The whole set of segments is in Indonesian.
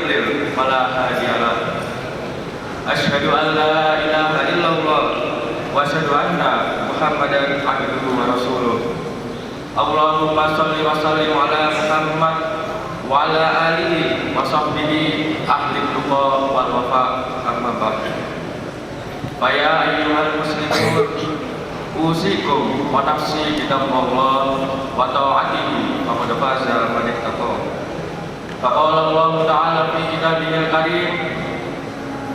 يضلل فلا هادي له أشهد أن لا إله إلا الله وأشهد أن محمدا عبده ورسوله اللهم صل وسلم على محمد وعلى آله وصحبه أهل التقى والوفاء أما بعد فيا أيها المسلمون أوصيكم ونفسي بتقوى الله وطاعته فقد فاز من اتقى فقال الله تعالى في كتابه الكريم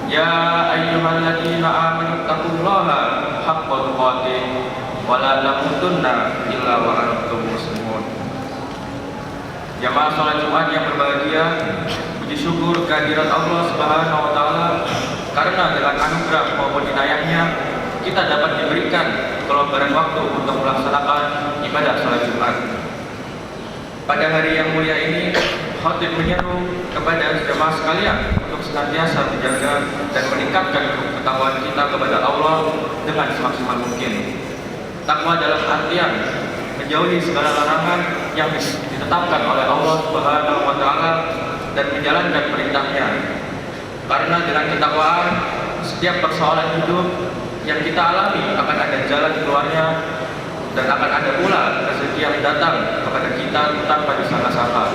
يا أيها الذين آمنوا اتقوا الله حق تقاته ولا تموتن إلا وأنتم مسلمون. Jamaah salat Jumat yang berbahagia, puji syukur kehadirat Allah Subhanahu wa taala karena dengan anugerah maupun inayahnya kita dapat diberikan kelembaran waktu untuk melaksanakan ibadah salat Jumat. Pada hari yang mulia ini, khatib menyeru kepada jamaah sekalian untuk senantiasa menjaga dan meningkatkan ketakwaan kita kepada Allah dengan semaksimal mungkin. Takwa dalam artian menjauhi segala larangan yang ditetapkan oleh Allah Subhanahu wa taala dan menjalankan perintahnya. Karena dengan ketakwaan setiap persoalan hidup yang kita alami akan ada jalan keluarnya dan akan ada pula rezeki yang datang kepada kita tanpa disangka-sangka.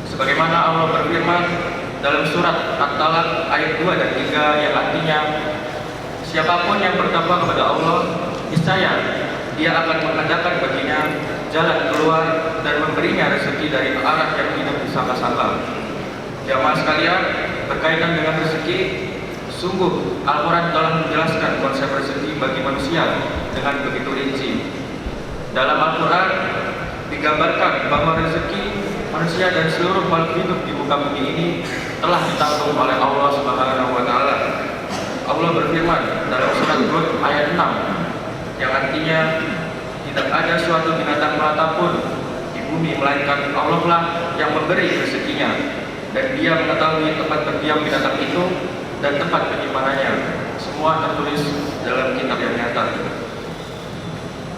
Sebagaimana Allah berfirman dalam surat At-Talaq ayat 2 dan 3 yang artinya siapapun yang bertakwa kepada Allah niscaya Dia akan mengadakan baginya jalan keluar dan memberinya rezeki dari arah yang tidak disangka-sangka. Jamaah sekalian, berkaitan dengan rezeki, sungguh Al-Quran telah menjelaskan konsep rezeki bagi manusia dengan begitu rinci. Dalam Al-Quran digambarkan bahwa rezeki manusia dan seluruh makhluk hidup di muka bumi ini telah ditanggung oleh Allah Subhanahu wa taala. Allah berfirman dalam surat Hud ayat 6 yang artinya tidak ada suatu binatang melata pun di bumi melainkan Allah lah yang memberi rezekinya dan Dia mengetahui tempat berdiam binatang itu dan tempat penyimpanannya. Semua tertulis dalam kitab yang nyata.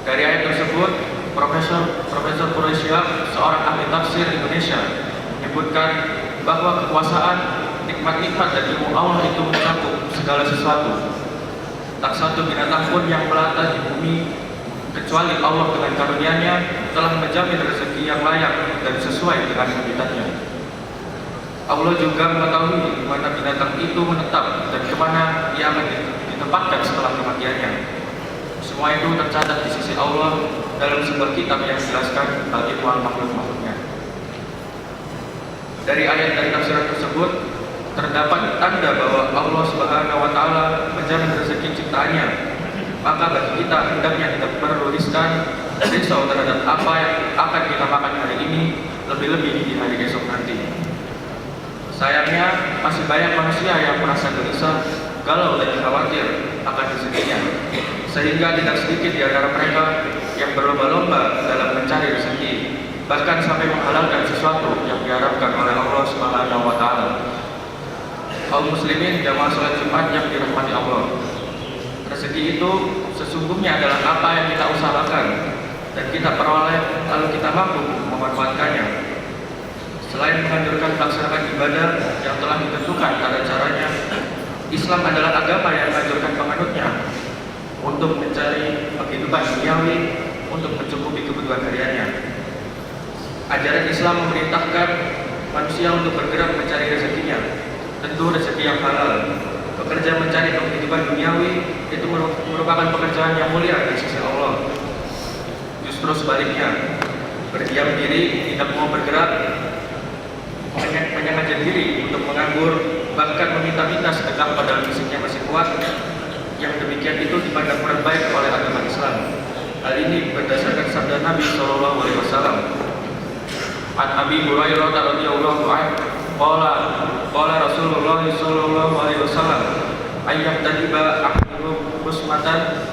Dari ayat tersebut, Profesor Quraisyah, seorang ahli tafsir Indonesia, menyebutkan bahwa kekuasaan, nikmat-nikmat dan ilmu Allah itu mencakup segala sesuatu. Tak satu binatang pun yang melata di bumi kecuali Allah dengan karunia-Nya telah menjamin rezeki yang layak dan sesuai dengan habitatnya. Allah juga mengetahui di mana binatang itu menetap dan kemana ia akan ditempatkan setelah kematiannya. Semua itu tercatat di sisi Allah dalam sebuah kitab yang menjelaskan keilmuan makhluk-makhluknya. Dari ayat dari tafsiran tersebut terdapat tanda bahwa Allah Subhanahu wa taala menjamin rezeki ciptaannya. Maka bagi kita hendaknya tidak perlu risau terhadap apa yang akan kita makan hari ini, lebih-lebih di hari esok nanti. Sayangnya masih banyak manusia yang merasa gelisah, galau dan khawatir akan rezekinya, sehingga tidak sedikit di antara mereka yang berlomba-lomba dalam mencari rezeki, bahkan sampai menghalalkan sesuatu yang diharapkan oleh Allah Subhanahu wa taala. Kaum muslimin jamaah salat Jumat yang dirahmati Allah, rezeki itu sesungguhnya adalah apa yang kita usahakan dan kita peroleh lalu kita mampu memanfaatkannya. Selain menganjurkan pelaksanaan ibadah yang telah ditentukan tata caranya, Islam adalah agama yang menganjurkan penganutnya untuk mencari penghidupan duniawi untuk mencukupi kebutuhan hariannya. Ajaran Islam memerintahkan manusia untuk bergerak mencari rezekinya, tentu rezeki yang halal. Bekerja mencari penghidupan duniawi itu merupakan pekerjaan yang mulia di sisi Allah. Justru sebaliknya, berdiam diri, tidak mau bergerak, menyengaja diri untuk menganggur, bahkan meminta-minta sedekah padahal fisiknya masih kuat, yang demikian itu dipandang kurang baik oleh agama Islam. Hal ini berdasarkan sabda Nabi SAW. An Abi Hurairah radhiyallahu anhu qala Rasulullah sallallahu alaihi wasallam ayyam tadiba ahlukum musmatan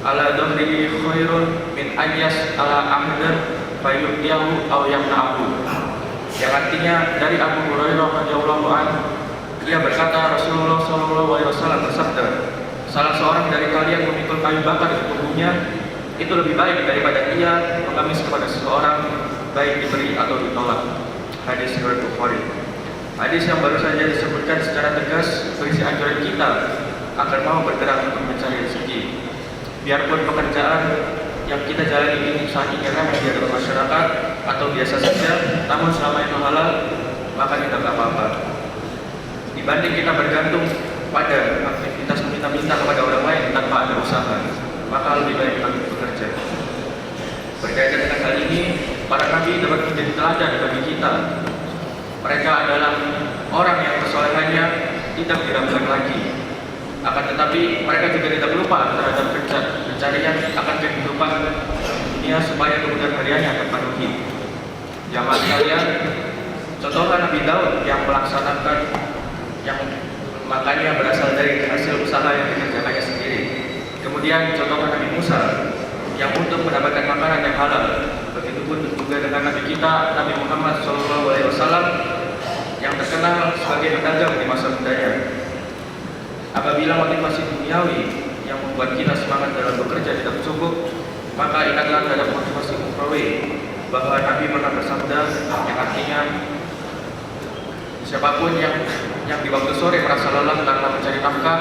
ala dhahrihi khairun min ayyas ala ahdan fayudiyahu aw yamna'ahu. Yang artinya dari Abu Hurairah radhiyallahu anhu, ia berkata Rasulullah sallallahu alaihi wasallam bersabda, salah seorang dari kalian memikul kayu bakar di punggungnya itu lebih baik daripada ia mengamis kepada seseorang, baik diberi atau ditolak. Hadis riwayat Bukhari. Hadis yang baru saja disebutkan secara tegas berisi anjuran kita agar mau bergerak untuk mencari rezeki. Biarpun pekerjaan yang kita jalani ini saat ini remeh di dalam masyarakat atau biasa saja, namun selama itu halal, maka kita tak apa-apa. Dibanding kita bergantung pada aktivitas minta-minta kepada orang lain tanpa ada usaha, maka lebih baik kita bekerja. Berkaitan dengan hal ini, para nabi dapat menjadi teladan bagi kita. Mereka adalah orang yang kesolehannya tidak diragukan lagi. Akan tetapi mereka juga tidak lupa terhadap pencarian akan kehidupan dunia supaya kemudian hariannya terpenuhi. Jamaah sekalian, contohnya Nabi Daud yang melaksanakan yang makannya berasal dari hasil usaha yang dikerjakannya sendiri. Kemudian contohnya Nabi Musa yang untuk mendapatkan makanan yang halal. Begitupun juga dengan Nabi kita, Nabi Muhammad SAW yang terkenal sebagai pedagang di masa mudanya. Apabila motivasi duniawi yang membuat kita semangat dalam bekerja tidak cukup, maka ingatlah terhadap motivasi ukhrawi bahwa Nabi pernah bersabda yang artinya siapapun yang di waktu sore merasa lelah karena mencari nafkah,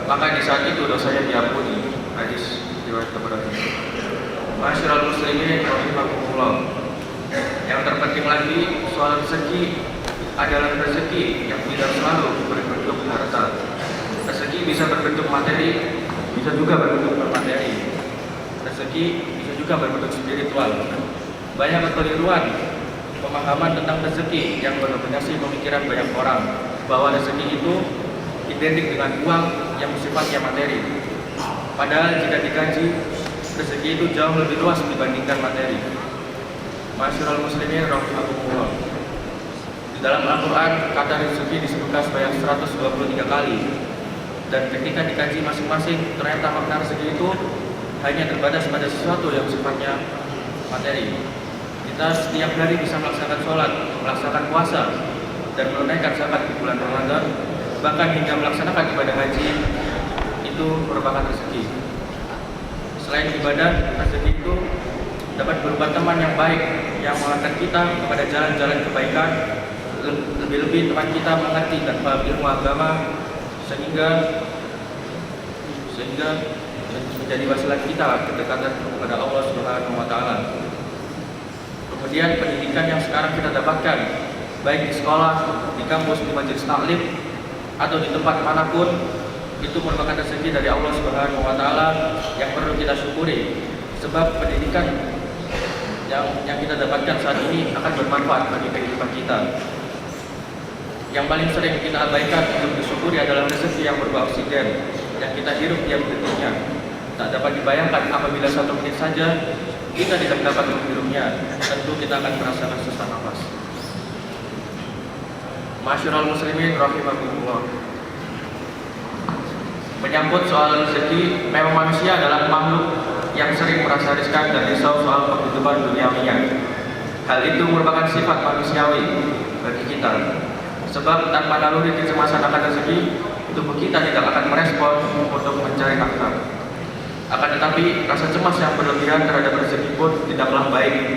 maka di saat itu dosanya diampuni. Hadis riwayat Tabrani. Masyarul muslimin rahimakumullah. Yang terpenting lagi soal rezeki adalah rezeki yang tidak selalu berbentuk harta. Rezeki bisa berbentuk materi, bisa juga berbentuk non-materi. Rezeki bisa juga berbentuk spiritual. Banyak kekeliruan pemahaman tentang rezeki yang mendominasi pemikiran banyak orang bahwa rezeki itu identik dengan uang yang sifatnya materi. Padahal jika dikaji, rezeki itu jauh lebih luas dibandingkan materi. Masyarul muslimin rahimakumullah. Di dalam Al-Quran, kata rezeki disebutkan sebanyak 123 kali. Dan ketika dikaji masing-masing, ternyata makna rezeki itu hanya terbatas pada sesuatu yang sifatnya materi. Kita setiap hari bisa melaksanakan sholat, melaksanakan puasa, dan menunaikan zakat di bulan Ramadan, bahkan hingga melaksanakan ibadah haji, itu merupakan rezeki. Selain ibadah, rezeki itu dapat berupa teman yang baik yang mengantar kita kepada jalan-jalan kebaikan, lebih-lebih teman kita mengerti tanpa ilmu agama, sehingga menjadi wasilah kita kedekatan kepada Allah Subhanahu wa taala. Kemudian pendidikan yang sekarang kita dapatkan baik di sekolah, di kampus, di majelis taklim atau di tempat manapun, itu merupakan rezeki dari Allah Subhanahu wa taala yang perlu kita syukuri. Sebab pendidikan yang kita dapatkan saat ini akan bermanfaat bagi kehidupan kita. Yang paling sering kita abaikan untuk disyukuri adalah rezeki yang berupa oksigen yang kita hirup tiap detiknya. Tak dapat dibayangkan apabila 1 menit saja kita tidak dapat menghirupnya, tentu kita akan merasakan sesak nafas. Masyarul muslimin rahimakumullah. Menyambut soal rezeki, memang manusia adalah makhluk yang sering merasa riskan dan risau soal kehidupan duniawinya. Hal itu merupakan sifat manusiawi bagi kita. Sebab tanpa naluri kecemasan akan rezeki, tubuh kita tidak akan merespon untuk mencari nafkah. Akan tetapi rasa cemas yang berlebihan terhadap rezeki pun tidaklah baik.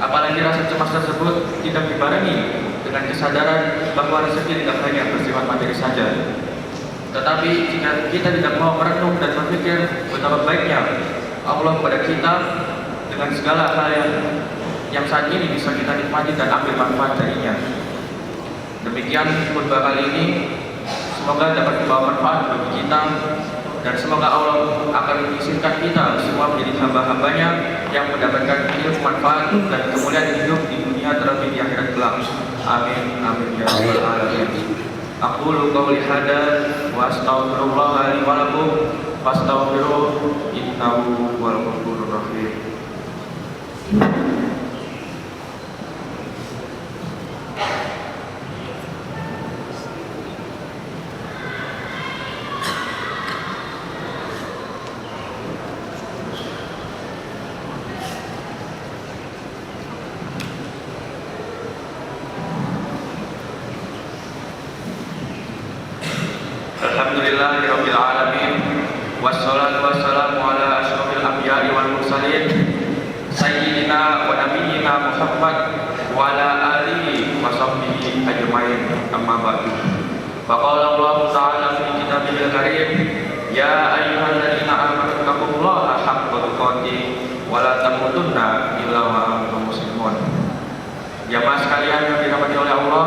Apalagi rasa cemas tersebut tidak dibarengi dengan kesadaran bahwa rezeki tidak hanya bersifat materi saja. Tetapi jika kita tidak mau merenung dan berpikir betapa baiknya Allah kepada kita dengan segala hal yang saat ini bisa kita nikmati dan ambil manfaat darinya. Demikian khutbah kali ini, semoga dapat membawa manfaat bagi kita, dan semoga Allah akan mengizinkan kita semua menjadi hamba-hambanya yang mendapatkan ilmu manfaat dan kemuliaan hidup di dunia terlebih di akhirat kelak. Amin amin ya rabbal alamin. Aqulu qouli hadza wa astaghfirullah li wa lakum fastaghfiruhu innahu huwal ghafurur rahim. Alhamdulillahirabbil alamin wassalatu wassalamu ala asyrofil anbiya'i wal mursalin sayyidina wa nabiyyina Muhammad wa wa ala alihi wa sahbihi ajmain. Amma ba'du. Faqala Allah Ta'ala fi kitabihil karim, ya ayyuhalladzina amanu taqullaha haqqa tuqatih wa la tamutunna illa wa antum muslimun. Jamaah sekalian yang dirahmati oleh Allah,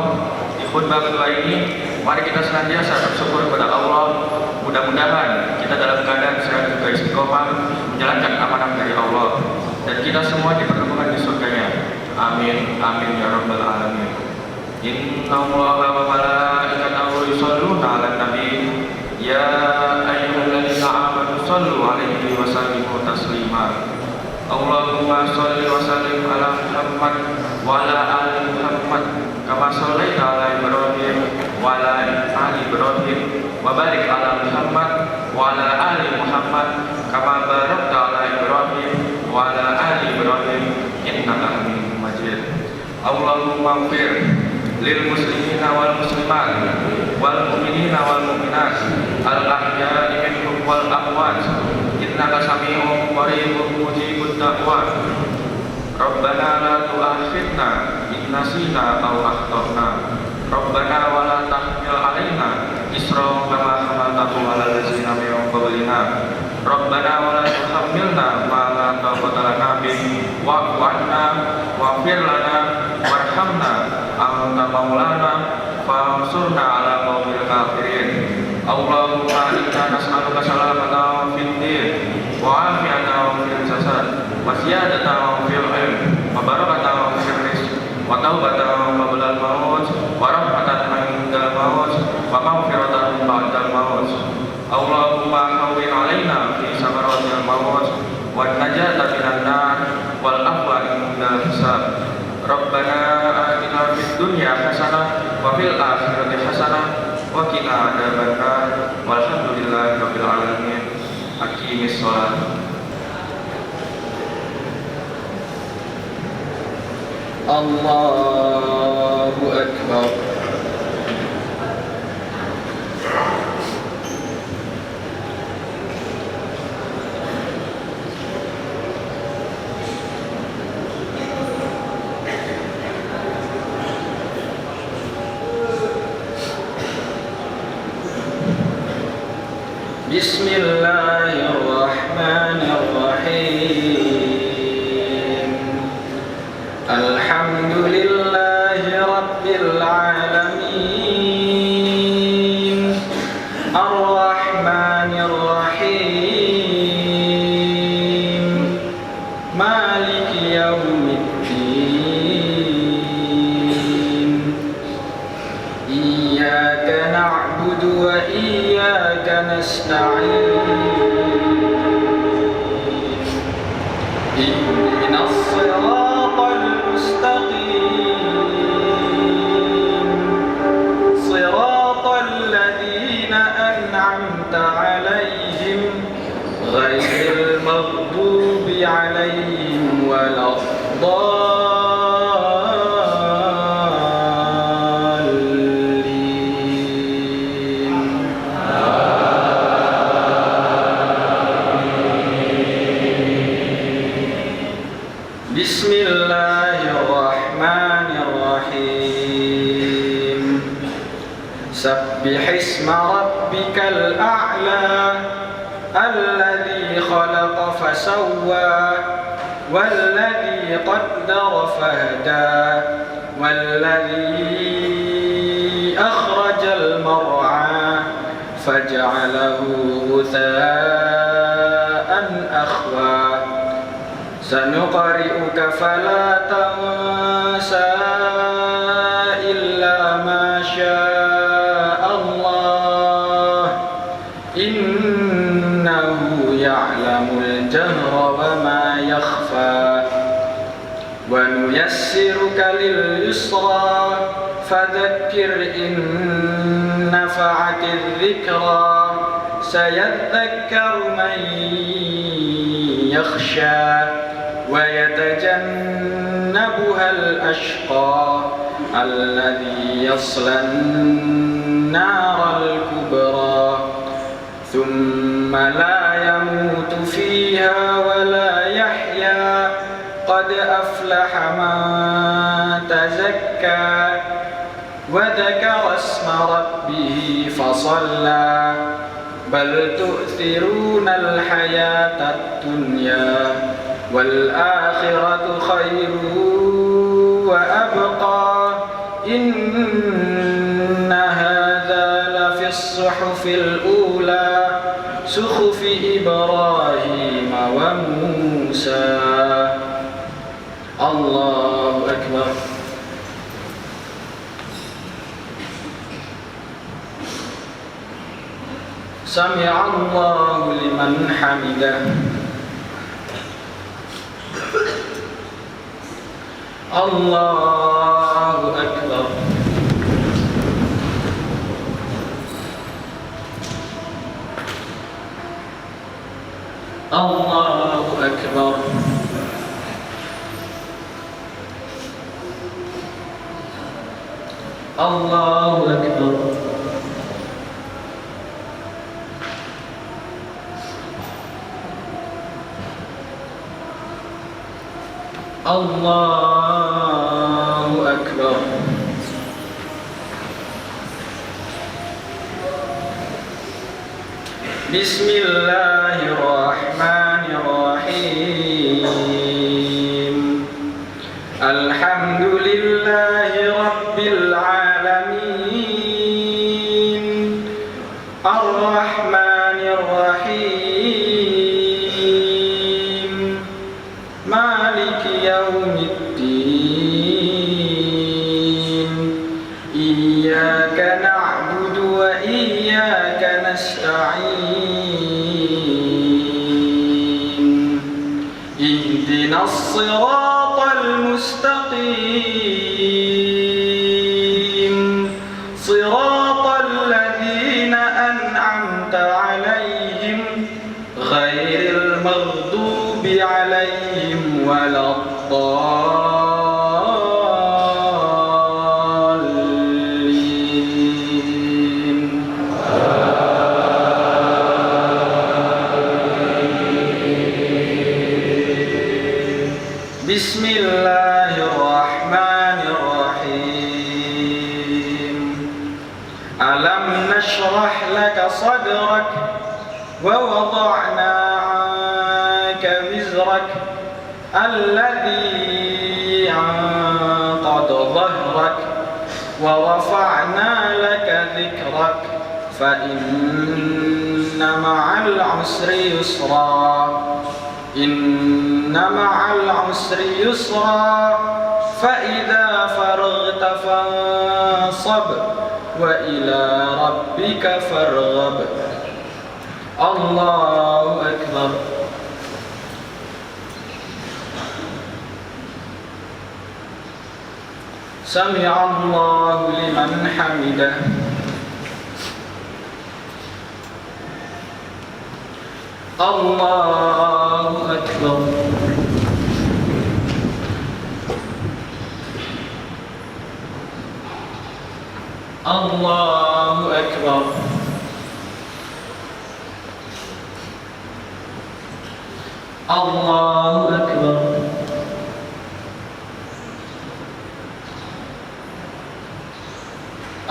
di khutbah kedua ini mari kita senantiasa bersyukur kepada Allah. Mudah-mudahan kita dalam keadaan sehat juga istiqomah menjalankan amanah dari Allah dan kita semua dipertemukan di surganya. Amin, amin ya rabbal alamin. Inna Allaha wa malaikatahu yusholluna 'alan nabi, ya ayyuhalladzina amanu shollu 'alaihi wa sallimu taslima. Allahumma sholli wa sallim ala Muhammad wa ala ali Muhammad kama shallaita ala Ibrahim wa ala ali Ibrahim wa barik ala Muhammad wa ala ali Muhammad kama barakta ala Ibrahim wa ala ali Ibrahim innaka Hamidum Majid. Allahumma ighfir lil muslimina wal muslimat wal mu'minina wal mu'minat al ahya'i minhum wal amwat innaka sami'un qaribun mujibud da'wat. Rabbana la tu'akhidna in nasina aw akhtana. Rabbana wa la tahmil 'alaina isra kama hamaltahu 'alal ladzina min qablina. Rabbana wa la tuhammilna ma la taqata lana bihi wa'fu 'anna waghfir lana warhamna anta maulana fansurna 'ala qaumil kafirin. Allahumma inna nas'aluka salamatan fid din wa 'afiyatan fil jasad wa ziyadatan fil ilm wa barakatan fil rizq wa taubatan qabla al-maut wa rahmatan 'inda al-maut wa maghfiratan ba'da al-maut. Allahumma hawwin 'alaina fi sakaratil maut wa najata minan nar wal afwa 'inda al-hisab. Rabbana atina fid dunya hasanah wa fil akhirati hasanah wa qina adzabannar. Walhamdulillahi rabbil alamin. Aqimis shalah. Allahu akbar. Bismillahirrahmanirrahim. Alhamdulillahi rabbil alamin. Ar-Rahmanir-Rahim. Maliki yaumiddin. Iyyaka na'budu wa iyyaka nasta'in. Ihdinas siratal mustaqim. Siratal ladzina an'amta 'alaihim ghairil maghdubi 'alaihim waladdallin. Bismillahirrahmanirrahim. Sabbihisma rabbikal a'la alladzi khalaqa fasawwa walladzi qaddara fahda walladzi akhrajal mar'a faj'alahu ghutha'an akhwa. Sanuqri'uka fala tansa illa ma syaa Allah innahu ya'lamul jahra wa ma yakhfa. Wa nuyassiruka lil yusra fadhakkir in nafa'ati dhikra sayadhakkaru man yakhsha ويتجنبها الأشقى الذي يصلى النار الكبرى ثم لا يموت فيها ولا يحيا قد أفلح من فزكى وذكر اسم ربه فصلى بل تؤثرون الحياة الدنيا والآخرة خير وأبقى إن هذا لفي الصحف الأولى صحف إبراهيم وموسى. الله أكبر. سمع الله لمن حمده. الله أكبر. الله أكبر. الله أكبر. الله أكبر. بسم الله الرحمن الرحيم. الحمد لله رب العالمين الرحمن الرحيم مالك يوم الدين إياك نعبد وإياك نستعين اهدنا الصراط المستقيم صراط الذين أنعمت عليهم غير المغضوب عليهم ولا الضالين. بسم الله الرحمن الرحيم. ألم نشرح لك صدرك ووضعنا عنك وزرك الذي أنقض ظهرك ورفعنا لك ذكرك فإن مع العسر يسرا إن مع العسر يسرا فإذا فرغت فانصب وإلى ربك فارغب. الله أكبر. سمع الله لمن حمده. الله أكبر. الله أكبر. الله أكبر.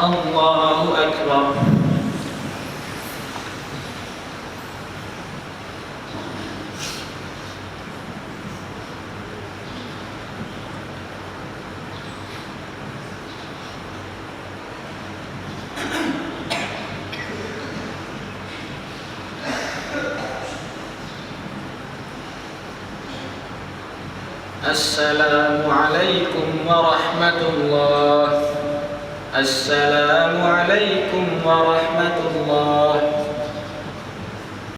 الله أكبر. السلام عليكم ورحمة الله. السلام عليكم ورحمة الله.